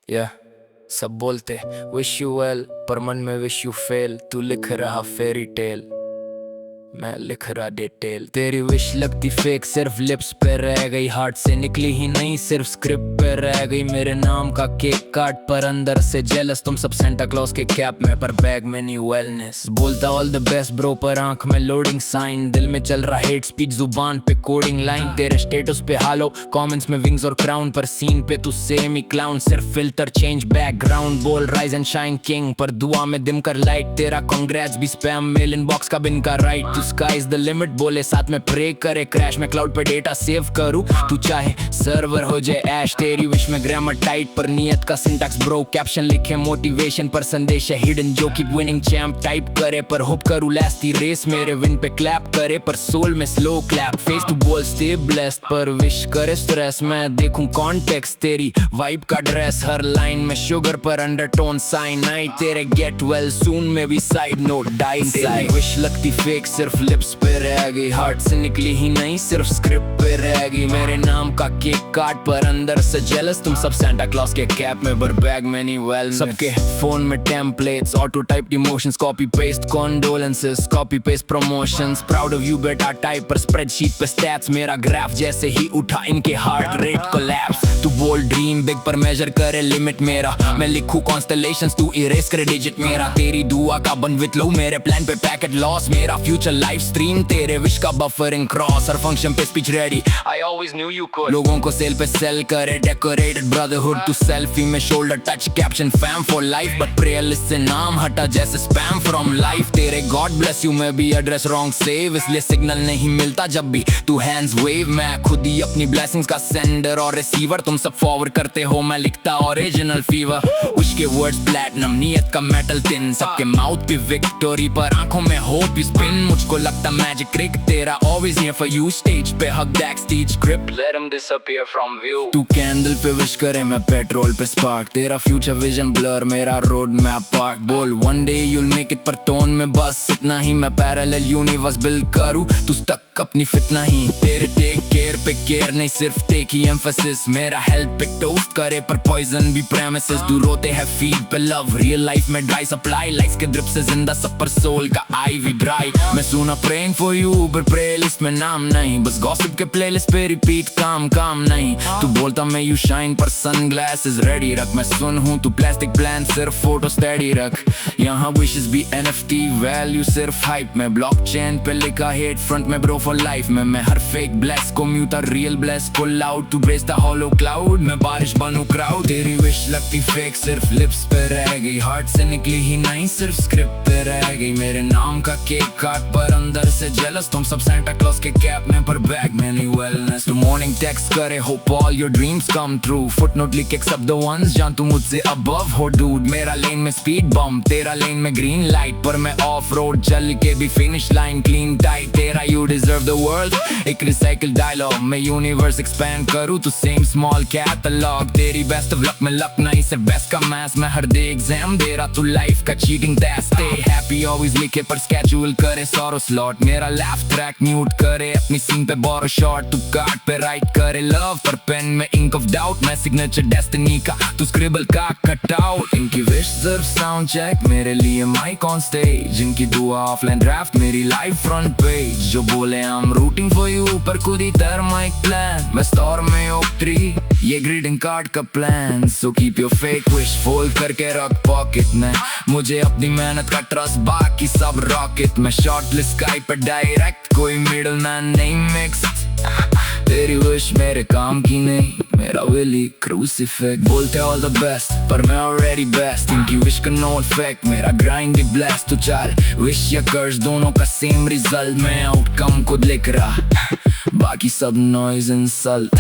या सब बोलते विश यू वेल, पर मन में विश यू फेल। तू लिख रहा फेरी टेल, मैं लिख रहा डिटेल। तेरी विश लगती फेक, सिर्फ लिप्स पे रह गई, हार्ट से निकली ही नहीं, सिर्फ स्क्रिप्ट पे रह गई। मेरे नाम का केक काट, पर अंदर से जेलस। तुम सब सेंटा क्लॉज के कैप में, पर बैग में नहीं वेलनेस। बोलता ऑल द बेस्ट ब्रो, पर आंख में लोडिंग साइन। दिल में चल रहा हेट स्पीच, जुबान पे कोडिंग लाइन। तेरे स्टेटस पे हालो, कमेंट्स में विंग्स और क्राउन, पर सीन पे तू सेम ही क्लाउन। सिर्फ फिल्टर चेंज बैकग्राउंड, बोल राइज एंड शाइन किंग, पर दुआ में दिम कर लाइट। तेरा कांग्रेट्स भी स्पैम मेल इनबॉक्स का बिन का right. Sky is the limit बोले, साथ में प्रे करे क्रैश में क्लाउड पे डेटा सेव करूं। तू चाहे सर्वर हो जाए ऐश, तेरी विश में ग्रामर टाइट, पर नियत का सिंटैक्स ब्रो। कैप्शन लिखे मोटिवेशन, पर संदेश है हिडन जो कीप विनिंग चैंप टाइप करे। पर होप करूं लास्ट ही रेस मेरे विन पे क्लैप करे, पर सोल में स्लो क्लैप। फेस टू बोल स्टे ब्लेस्ड, पर विश करे स्ट्रेस। मैं देखूं कॉन्टेक्स्ट, तेरी वाइब का ड्रेस। हर लाइन में शुगर पर अंडरटोन साइनाइड। तेरे गेट वेल सून में भी साइड नोट डाई। विश लगती फेक, सिर्फ लिप्स पे रह गई, हार्ट से निकली ही नहीं, सिर्फ स्क्रिप्ट पे रह गई। मेरे नाम का केक काट, पर अंदर से जेलस। तुम सब सेंटा क्लॉज के कैप में, पर बैग में नहीं वेल। सबके फोन में templates, auto type emotions, copy paste condolences, copy paste promotions. Proud of you बेटा टाइप, पर स्प्रेडशीट पे स्टैट्स। मेरा ग्राफ जैसे ही उठा, इनके हार्ट रेट कोलैप्स। तू बोल ड्रीम बिग, पर मेजर करे लिमिट मेरा। मैं लिखूं कॉन्स्टलेशंस, तू इरेज करे डिजिट मेरा। तेरी दुआ का बन विथ लो, मेरे प्लान पे पैकेट लॉस। मेरा फ्यूचर लाइफ स्ट्रीम, तेरे विश का बफरिंग क्रॉस। हर फंक्शन पे speech ready, I always new you could. लोगों को सेल पे सेल करे, डेकोरेटेड ब्रदरहुड। तू सेल्फी में shoulder touch, caption fam for life, but prayer list से नाम हटा जैसे स्पैम फ्रॉम लाइफ। तेरे गॉड ब्लेस यू में भी एड्रेस रॉन्ग सेव, इसलिए सिग्नल नहीं मिलता जब भी तू हैंड्स वेव। मैं खुद ही अपनी ब्लेसिंग्स का सेंडर और रिसीवर। तुम सब फॉरवर्ड करते हो, मैं लिखता ओरिजिनल फीवर। विश के वर्ड्स प्लैटिनम, नियत का मेटल थिन। सबके माउथ पे विक्टोरी, पर आंखों में होप इज पिन। मुझको लगता मैजिक ट्रिक तेरा, always here for you। Stage पे हक back stage grip, let him disappear from view। तू कैंडल पे विश करे, मैं पेट्रोल पे स्पार्क। तेरा फ्यूचर विजन ब्लर, मेरा रोड मैप पार्क। बोल one day you'll make it, पर टोन में बस इतना ही। मैं पैरेलल यूनिवर्स बिल्ड करूं, तू स्टक अपनी फिट नहीं। तेरे टेक केयर पे केयर नहीं, सिर्फ टेक ही एम्फेसिस। मेरा हेल्प पे टोस्ट करे, पर पॉइजन भी प्रेमिसेस। तू रोते है फीड पे लव, रियल लाइफ में ड्राई सप्लाई। लाइक्स के ड्रिप से जिंदा, सब पर सोल का आईवी ड्राई। मैं सुना प्रेइंग फॉर यू, पर प्लेलिस्ट में नाम नहीं। बस गॉसिप के प्लेलिस्ट पे रिपीट, काम नहीं। तू बोलता मैं यू शाइन, पर सनग्लासेस रेडी रख। मैं सुन हूँ तू प्लास्टिक प्लान, सिर्फ फोटो स्टेडी रख। यहाँ विशेस भी NFT वैल्यू, सिर्फ हाइप में। ब्लॉकचेन पे लिखा हेट, फ्रंट में ब्रो फॉर लाइफ में। मैं हर फेक ब्लेस को म्यूट, रियल ब्लेस को लाउड। तू ब्रेस द हॉलो क्लाउड, मैं बारिश बनूं क्राउड। तेरी विश लगती फेक, सिर्फ लिप्स पे रह गई, हार्ट से निकली ही नहीं, सिर्फ स्क्रिप्ट पे रह गई। मेरे नाम का केक काट, पर अंदर से जेलस। तुम सब सेंटा क्लॉज के कैप में, पर बैग में नहीं वेलनेस। तू मॉर्निंग टेक्स्ट करे, hope all your dreams come true. Footnote लिख एक्सेप्ट द वंस, जान तू मुझसे अबव हो डूड। मेरा लेन में स्पीड बम्प, तेरा लेन में ग्रीन लाइट, पर मैं ऑफ रोड चल के भी फिनिश लाइन क्लीन टाइट। तेरा यू डिजर्व द वर्ल्ड, एक रिसाइकल डायलॉग। मैं यूनिवर्स एक्सपैंड करूँ, तू सेम स्मॉल कैटलॉग। तेरी बेस्ट ऑफ लक में लक नहीं, सिर्फ बेस्ट का मैथ्स। मैं हर डे एग्जाम दे रहा, तू लाइफ का cheating test. Stay happy always लिखे, पर स्केड्यूल करे सॉरो स्लॉट। मेरा लाफ ट्रैक म्यूट करे, अपनी सीन पे बोरो शॉट। तू कार्ड पे राइट करे लव, पर पेन में इंक ऑफ डाउट। मैं सिग्नेचर डेस्टिनी का, तू स्क्रिबल का कटआउट। इनकी विश सिर्फ साउंड चेक, मेरे लिए माइक ऑन स्टेज। इनकी दुआ ऑफलाइन ड्राफ्ट, मेरी लाइफ फ्रंट पेज। जो बोले I am rooting for you, पर खुद ही माइक प्लान। मैं स्टोर में ओक ट्री, ये ग्रीटिंग कार्ड का plan. So keep your fake wish fold करके रख पॉकेट में। मुझे अपनी मेहनत का ट्रस्ट, बाकी सब रॉकेट में। शॉर्टलिस्ट स्काइप पे डायरेक्ट, कोई मिडल मैन नहीं मिक्स। तेरी विश मेरे काम की नहीं, मेरा विली क्रूसीफिक्स। बोलते ऑल द बेस्ट, पर मैं ऑलरेडी बेस्ट। इनकी विश का नो इफेक्ट, मेरा ग्राइंड भी ब्लेस्ड। तो चल विश या कर्स, दोनों का सेम रिजल्ट। मैं आउटकम खुद लिख रहा, बाकी सब नॉइज इंसल्ट।